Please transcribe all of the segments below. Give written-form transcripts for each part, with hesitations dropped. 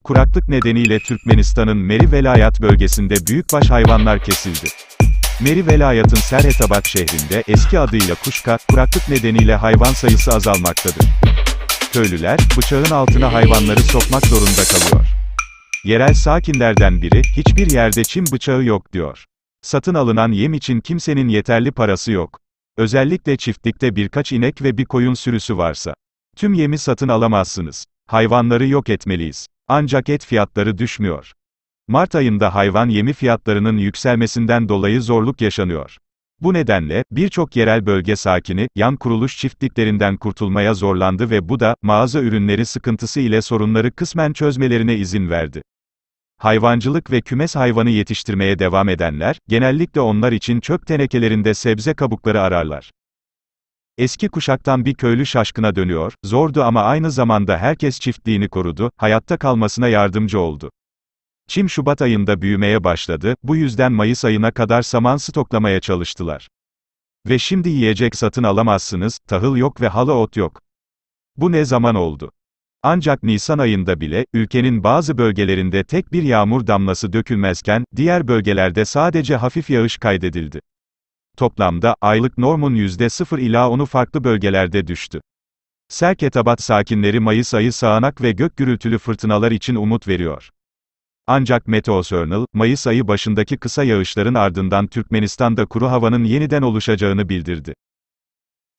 kuraklık nedeniyle Türkmenistan'ın Meri Velayat bölgesinde büyükbaş hayvanlar kesildi. Meri Velayat'ın Serhetabat şehrinde, eski adıyla Kuşka, kuraklık nedeniyle hayvan sayısı azalmaktadır. Köylüler, bıçağın altına hayvanları sokmak zorunda kalıyor. Yerel sakinlerden biri, hiçbir yerde çim bıçağı yok diyor. Satın alınan yem için kimsenin yeterli parası yok. Özellikle çiftlikte birkaç inek ve bir koyun sürüsü varsa. Tüm yemi satın alamazsınız. Hayvanları yok etmeliyiz. Ancak et fiyatları düşmüyor. Mart ayında hayvan yemi fiyatlarının yükselmesinden dolayı zorluk yaşanıyor. Bu nedenle, birçok yerel bölge sakini, yan kuruluş çiftliklerinden kurtulmaya zorlandı ve bu da, mağaza ürünleri sıkıntısı ile sorunları kısmen çözmelerine izin verdi. Hayvancılık ve kümes hayvanı yetiştirmeye devam edenler, genellikle onlar için çöp tenekelerinde sebze kabukları ararlar. Eski kuşaktan bir köylü şaşkına dönüyor, zordu ama aynı zamanda herkes çiftliğini korudu, hayatta kalmasına yardımcı oldu. Çim Şubat ayında büyümeye başladı, bu yüzden Mayıs ayına kadar saman stoklamaya çalıştılar. Ve şimdi yiyecek satın alamazsınız, tahıl yok ve halı ot yok. Bu ne zaman oldu? Ancak Nisan ayında bile, ülkenin bazı bölgelerinde tek bir yağmur damlası dökülmezken, diğer bölgelerde sadece hafif yağış kaydedildi. Toplamda, aylık normun %0 ila 10'u farklı bölgelerde düştü. Serketabat sakinleri Mayıs ayı sağanak ve gök gürültülü fırtınalar için umut veriyor. Ancak Meteosörnal, Mayıs ayı başındaki kısa yağışların ardından Türkmenistan'da kuru havanın yeniden oluşacağını bildirdi.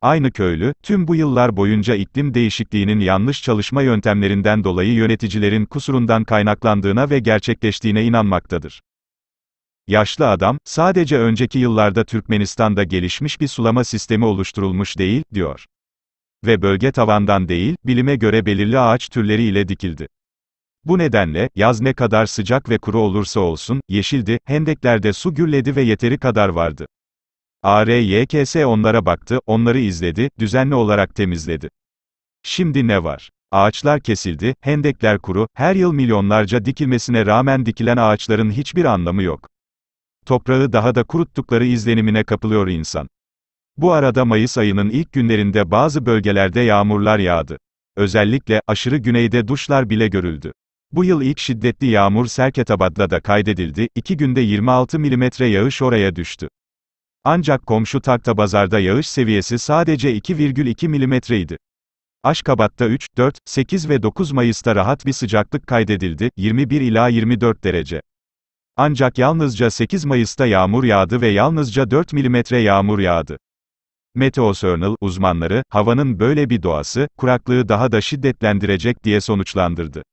Aynı köylü, tüm bu yıllar boyunca iklim değişikliğinin yanlış çalışma yöntemlerinden dolayı yöneticilerin kusurundan kaynaklandığına ve gerçekleştiğine inanmaktadır. Yaşlı adam, sadece önceki yıllarda Türkmenistan'da gelişmiş bir sulama sistemi oluşturulmuş değil, diyor. Ve bölge tavandan değil, bilime göre belirli ağaç türleri ile dikildi. Bu nedenle, yaz ne kadar sıcak ve kuru olursa olsun, yeşildi, hendeklerde su gürledi ve yeteri kadar vardı. ARYKS onlara baktı, onları izledi, düzenli olarak temizledi. Şimdi ne var? Ağaçlar kesildi, hendekler kuru, her yıl milyonlarca dikilmesine rağmen dikilen ağaçların hiçbir anlamı yok. Toprağı daha da kuruttukları izlenimine kapılıyor insan. Bu arada Mayıs ayının ilk günlerinde bazı bölgelerde yağmurlar yağdı. Özellikle, aşırı güneyde duşlar bile görüldü. Bu yıl ilk şiddetli yağmur Serketabat'ta da kaydedildi, 2 günde 26 milimetre yağış oraya düştü. Ancak komşu Taktabazar'da yağış seviyesi sadece 2,2 milimetreydi. Aşkabat'ta 3, 4, 8 ve 9 Mayıs'ta rahat bir sıcaklık kaydedildi, 21 ila 24 derece. Ancak yalnızca 8 Mayıs'ta yağmur yağdı ve yalnızca 4 milimetre yağmur yağdı. Meteosörnal uzmanları, havanın böyle bir doğası, kuraklığı daha da şiddetlendirecek diye sonuçlandırdı.